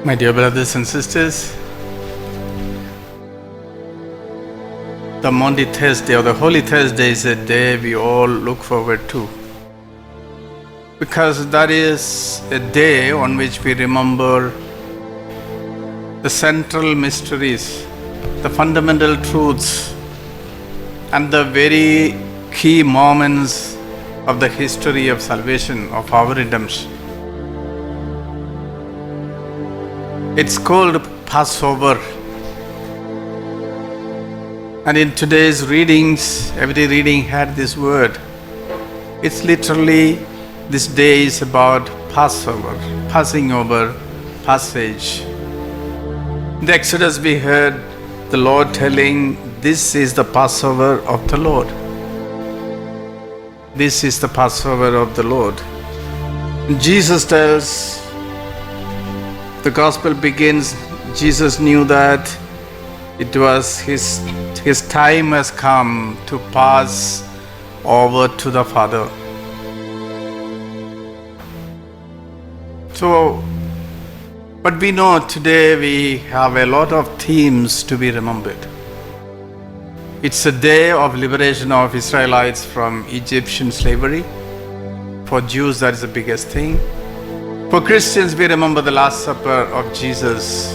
My dear brothers and sisters, the Maundy Thursday or the Holy Thursday is a day we all look forward to, because that is a day on which we remember the central mysteries, the fundamental truths, and the very key moments of the history of salvation, of our redemption. It's called Passover. And in today's readings, every reading had this word. It's literally, this day is about Passover, passing over, passage. In the Exodus we heard the Lord telling, this is the Passover of the Lord. This is the Passover of the Lord. And Jesus tells, the gospel begins, Jesus knew that it was his time has come to pass over to the Father. So, but we know today we have a lot of themes to be remembered. It's a day of liberation of Israelites from Egyptian slavery. For Jews, that is the biggest thing. For Christians, we remember the Last Supper of Jesus.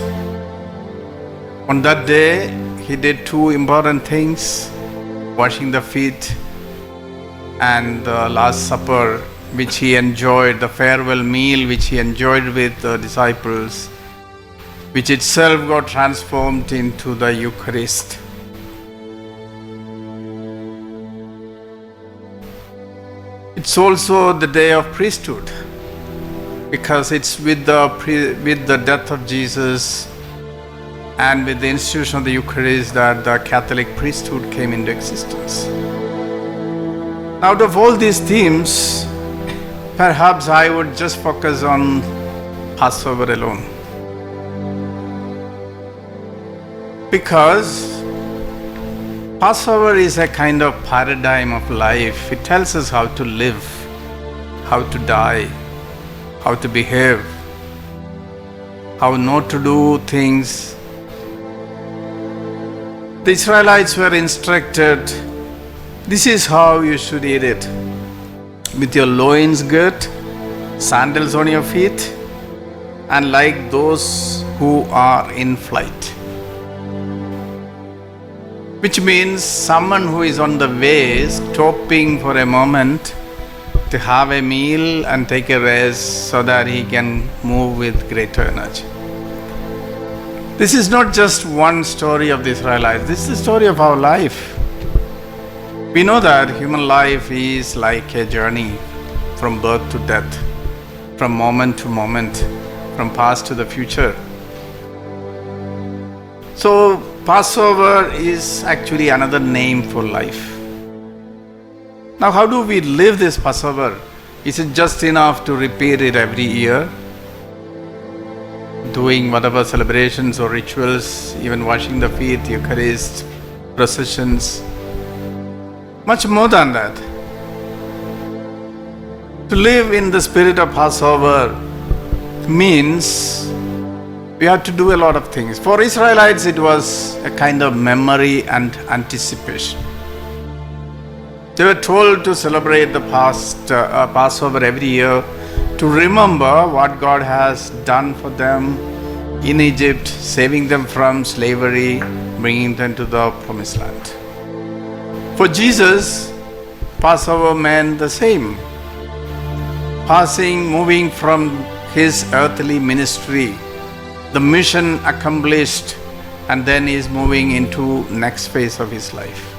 On that day, he did two important things, washing the feet and the Last Supper, which he enjoyed, the farewell meal which he enjoyed with the disciples, which itself got transformed into the Eucharist. It's also the day of priesthood, because it's with the death of Jesus and with the institution of the Eucharist that the Catholic priesthood came into existence. Out of all these themes, perhaps I would just focus on Passover alone, because Passover is a kind of paradigm of life. It tells us how to live, how to die, how to behave, how not to do things. The Israelites were instructed, this is how you should eat it. With your loins girt, sandals on your feet, and like those who are in flight. Which means someone who is on the way, stopping for a moment to have a meal and take a rest so that he can move with greater energy. This is not just one story of the Israelites, this is the story of our life. We know that human life is like a journey from birth to death, from moment to moment, from past to the future. So Passover is actually another name for life. Now, how do we live this Passover? Is it just enough to repeat it every year? Doing whatever celebrations or rituals, even washing the feet, Eucharist, processions. Much more than that. To live in the spirit of Passover means we have to do a lot of things. For Israelites, it was a kind of memory and anticipation. They were told to celebrate the Passover every year, to remember what God has done for them in Egypt, saving them from slavery, bringing them to the promised land. For Jesus, Passover meant the same. Moving from his earthly ministry, the mission accomplished, and then he is moving into next phase of his life.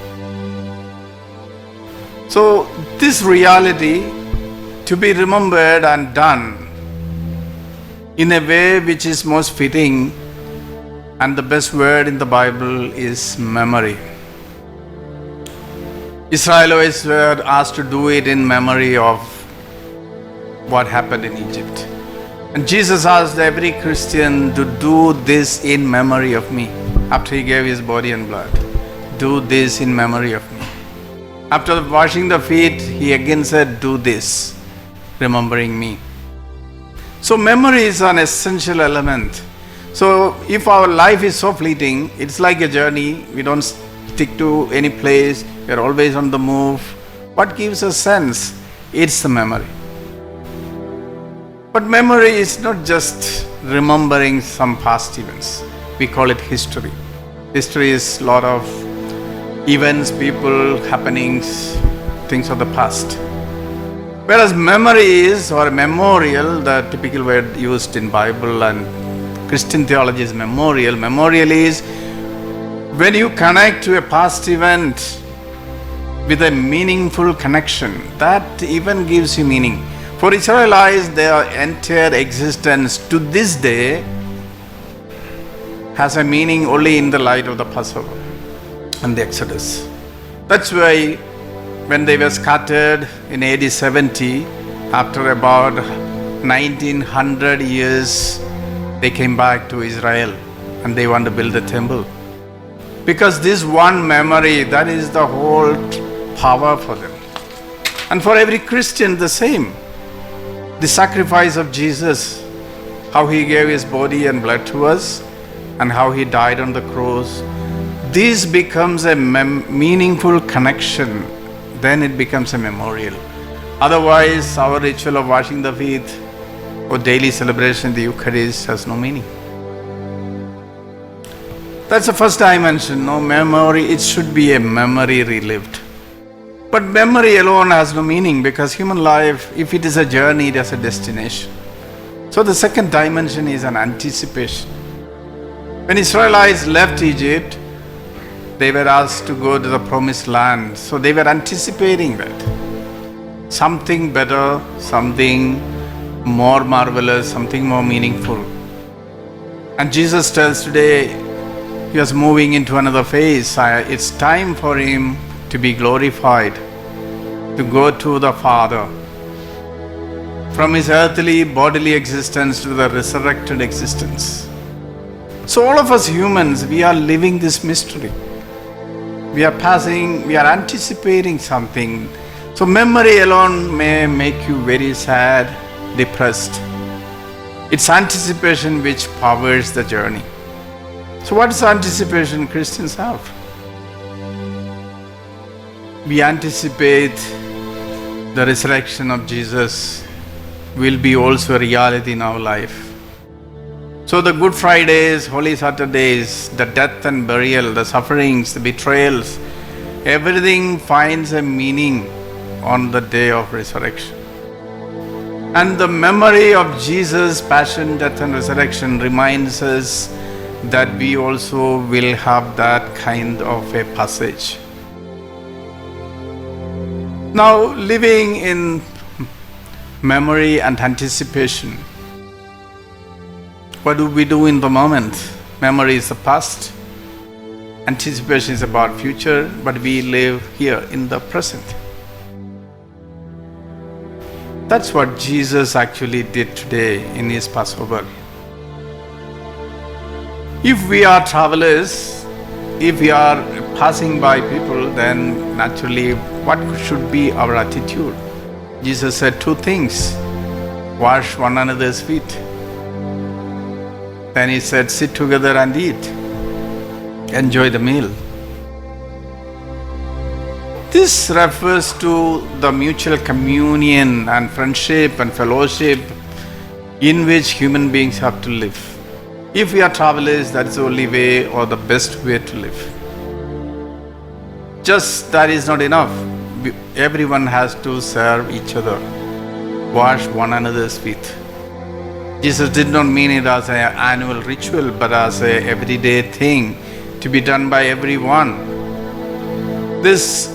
So this reality to be remembered and done in a way which is most fitting, and the best word in the Bible is memory. Israelites were asked to do it in memory of what happened in Egypt. And Jesus asked every Christian to do this in memory of me. After he gave his body and blood, do this in memory of me. After washing the feet, he again said, do this, remembering me. So memory is an essential element. So if our life is so fleeting, it's like a journey. We don't stick to any place. We are always on the move. What gives us sense? It's the memory. But memory is not just remembering some past events. We call it history. History is a lot of events, people, happenings, things of the past. Whereas memory is, or memorial, the typical word used in Bible and Christian theology is memorial. Memorial is when you connect to a past event with a meaningful connection. That event gives you meaning. For Israelites, their entire existence to this day has a meaning only in the light of the Passover and the Exodus. That's why when they were scattered in AD 70, after about 1900 years, they came back to Israel and they want to build a temple. Because this one memory, that is the whole power for them. And for every Christian, the same. The sacrifice of Jesus, how he gave his body and blood to us, and how he died on the cross. This becomes a meaningful connection. Then it becomes a memorial. Otherwise, our ritual of washing the feet or daily celebration, the Eucharist, has no meaning. That's the first dimension. No memory, it should be a memory relived. But memory alone has no meaning, because human life, if it is a journey, it has a destination. So the second dimension is an anticipation. When Israelites left Egypt, they were asked to go to the promised land. So they were anticipating that. Something better, something more marvelous, something more meaningful. And Jesus tells today, he was moving into another phase. It's time for him to be glorified, to go to the Father. From his earthly bodily existence to the resurrected existence. So all of us humans, we are living this mystery. We are anticipating something. So memory alone may make you very sad, depressed. It's anticipation which powers the journey. So what is anticipation Christians have? We anticipate the resurrection of Jesus will be also a reality in our life. So the Good Fridays, Holy Saturdays, the death and burial, the sufferings, the betrayals, everything finds a meaning on the day of resurrection. And the memory of Jesus' passion, death and resurrection reminds us that we also will have that kind of a passage. Now, living in memory and anticipation, what do we do in the moment? Memory is the past, anticipation is about future, but we live here in the present. That's what Jesus actually did today in his Passover. If we are travelers, if we are passing by people, then naturally what should be our attitude? Jesus said two things: wash one another's feet. Then he said, sit together and eat. Enjoy the meal. This refers to the mutual communion and friendship and fellowship in which human beings have to live. If we are travelers, that is the only way or the best way to live. Just that is not enough. Everyone has to serve each other. Wash one another's feet. Jesus did not mean it as an annual ritual, but as an everyday thing to be done by everyone. This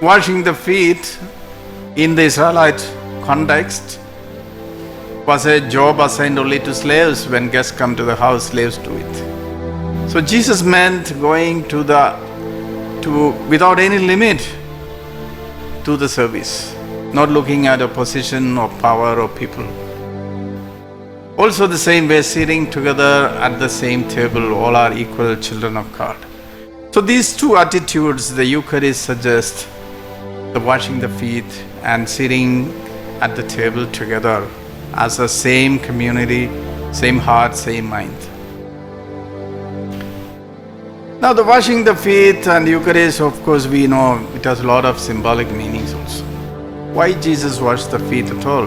washing the feet in the Israelite context was a job assigned only to slaves. When guests come to the house, slaves do it. So Jesus meant going without any limit to the service, not looking at a position or power or people. Also the same way, sitting together at the same table, all are equal children of God. So these two attitudes, the Eucharist suggests, the washing the feet and sitting at the table together as a same community, same heart, same mind. Now the washing the feet and Eucharist, of course, we know it has a lot of symbolic meanings also. Why Jesus washed the feet at all?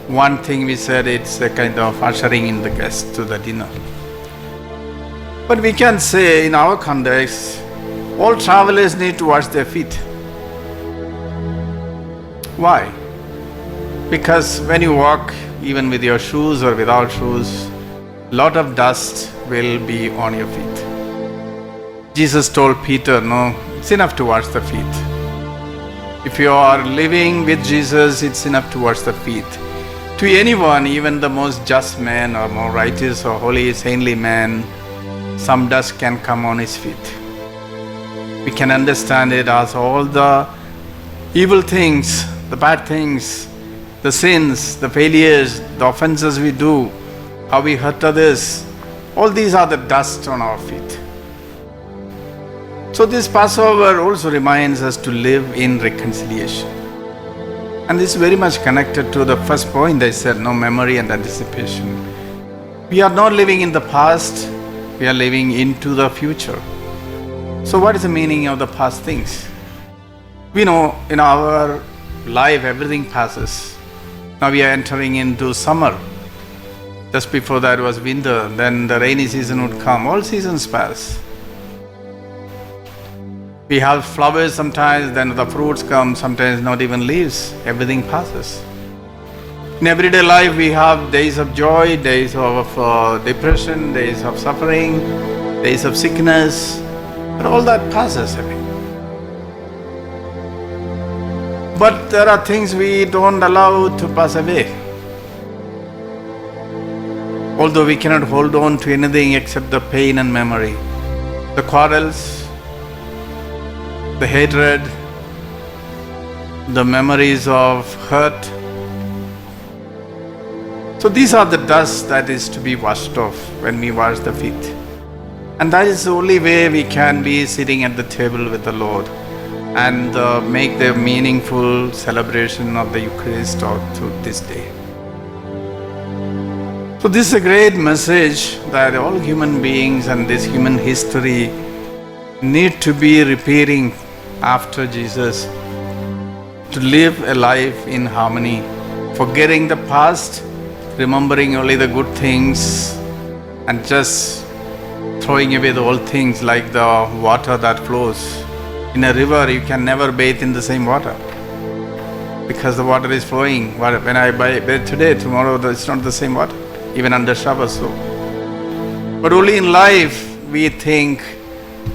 One thing we said, it's a kind of ushering in the guests to the dinner. But we can say in our context, all travelers need to wash their feet. Why? Because when you walk, even with your shoes or without shoes, a lot of dust will be on your feet. Jesus told Peter, no, it's enough to wash the feet. If you are living with Jesus, it's enough to wash the feet. To anyone, even the most just man or more righteous or holy, saintly man, some dust can come on his feet. We can understand it as all the evil things, the bad things, the sins, the failures, the offenses we do, how we hurt others, all these are the dust on our feet. So this Passover also reminds us to live in reconciliation. And this is very much connected to the first point I said, no memory and anticipation. We are not living in the past, we are living into the future. So what is the meaning of the past things? We know in our life everything passes. Now we are entering into summer. Just before that was winter, then the rainy season would come. All seasons pass. We have flowers sometimes, then the fruits come, sometimes not even leaves. Everything passes. In everyday life, we have days of joy, days of depression, days of suffering, days of sickness, but all that passes away. But there are things we don't allow to pass away. Although we cannot hold on to anything except the pain and memory, the quarrels, the hatred, the memories of hurt. So these are the dust that is to be washed off when we wash the feet. And that is the only way we can be sitting at the table with the Lord and make the meaningful celebration of the Eucharist to this day. So this is a great message that all human beings and this human history need to be repeating after Jesus, to live a life in harmony, forgetting the past, remembering only the good things, and just throwing away the old things like the water that flows. In a river, you can never bathe in the same water because the water is flowing. When I bathe today, tomorrow it's not the same water, even under shower. So, but only in life we think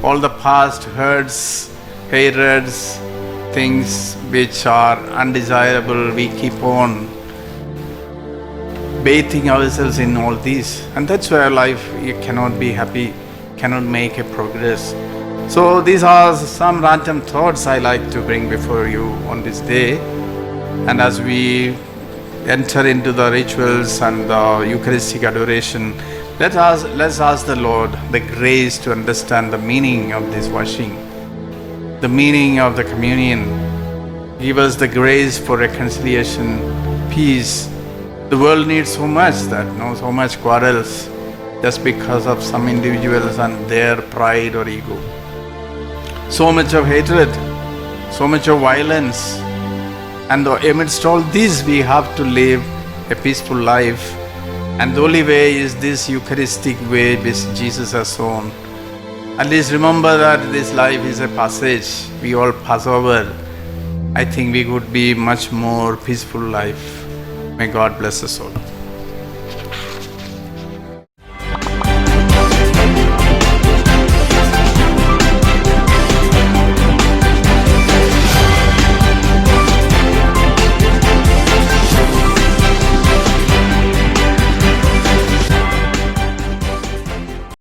all the past hurts, hatreds, things which are undesirable, we keep on bathing ourselves in all these. And that's where life, you cannot be happy, cannot make a progress. So these are some random thoughts I like to bring before you on this day. And as we enter into the rituals and the Eucharistic adoration, let's ask the Lord the grace to understand the meaning of this washing, the meaning of the communion. Give us the grace for reconciliation, peace. The world needs so much so much quarrels just because of some individuals and their pride or ego. So much of hatred, so much of violence. And amidst all this, we have to live a peaceful life. And the only way is this Eucharistic way which Jesus has shown. At least remember that this life is a passage. We all pass over. I think we could be much more peaceful life. May God bless us all.